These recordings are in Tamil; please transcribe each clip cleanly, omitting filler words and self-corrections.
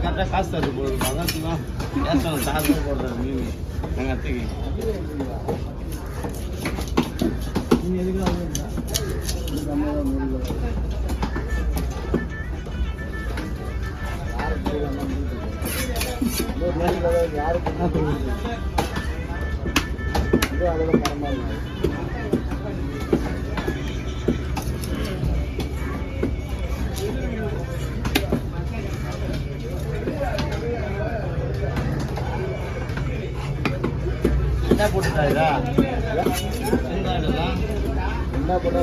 கரெக்டாக காசு தருது போடுது அதான் கேஸ் சார்ஜ் போடுறாரு மீன் எங்கள் அத்தைக்கு நீங்கள் எதுக்கு யாருக்கு அதோட பரமாயில்லை என்ன போட்டுட்டாரா என்ன போட்டா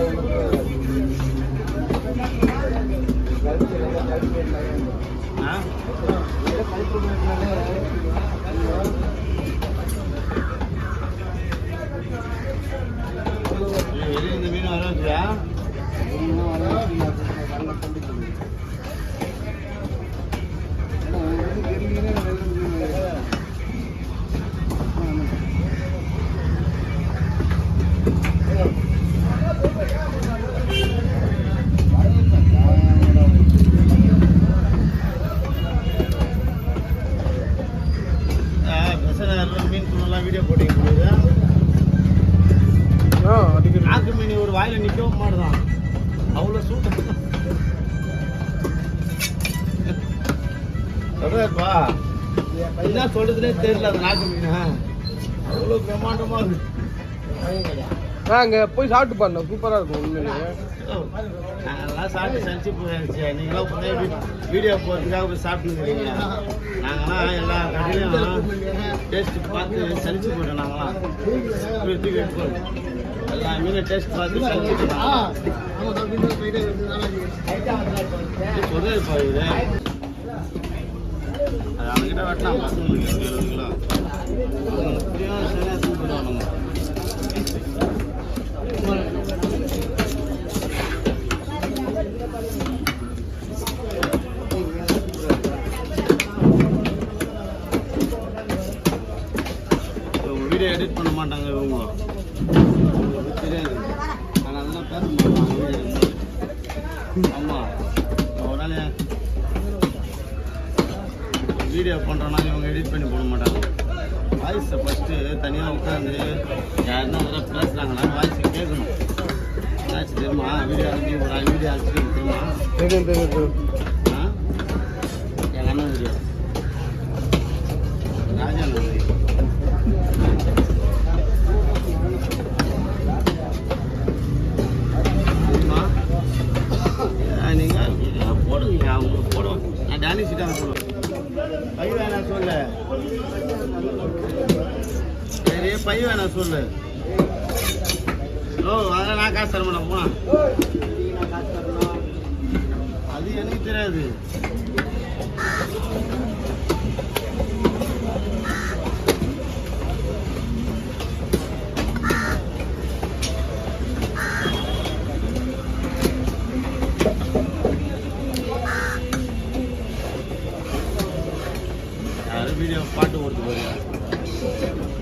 இந்த மீன் வரா மீன் துணெல்லாம் வீடியோ போட்டிங்க நாக்கு மீன் ஒரு வாயில நிற்கவும் மாட்டுதான் அவ்வளோ சூப்பர் சொல்றப்பா என்ன சொல்றதுனே தெரியல அது நாக்கு மீன் அவ்வளோ பிரம்மாண்டமா இருக்கு அங்கே போய் சாப்பிட்டு பாருங்க சூப்பராக இருக்கும் உண்மையிலேயே நாங்கள்லாம் சாப்பிட்டு சளிச்சு போயாச்சு நீங்களாம் இப்போ வீடியோ போகிறதுக்காக போய் சாப்பிட்டுருக்கீங்க நாங்களாம் எல்லா கடையிலையும் டேஸ்ட்டு பார்த்து சளிச்சு போயிட்டோம் நாங்களாம் தூக்கி எடுப்போம் எல்லா மீனும் டேஸ்ட் பார்த்து சளிச்சு போயிட்டோம் சொல்லுப்பா இது அது அவங்ககிட்ட வெட்டலாம் பசங்களுக்கு 20 கிலோ இப்படியும் சரியாக தூக்கி போயிடுவானுங்க வீடியோ எடிட் பண்ண மாட்டாங்க இவங்க தெரியாது ஆனால் அதெல்லாம் பேச மாட்டாங்க ஆமாம் உடனே வீடியோ பண்ணுறோன்னா இவங்க எடிட் பண்ணி போட மாட்டாங்க வாய்ஸை ஃபஸ்ட்டு தனியாக உட்காந்து யாருன்னா அதெல்லாம் பேசுகிறாங்கன்னா வாய்ஸ் கேட்கணும் ஏதாச்சும் தெரியுமா வீடியோ அனுப்பி போகிறாங்க வீடியோ அனுப்பி தெரியுமா தெரியும் ஆ எங்கள் அண்ணன் வீடியோ ராஜா நீங்கள் போடுங்க அவங்களுக்கு போடுவோம் நான் டேனிஷிட்டாக போடுவேன் பை வேணாம் சொல்லு சரி பை வேணாம் சொல்லு ஓ அதெல்லாம் நான் காசு தர மாட்டேன் போனா அது எனக்கு தெரியாது வீடியோ பாட்டு ஓடுது பாருங்க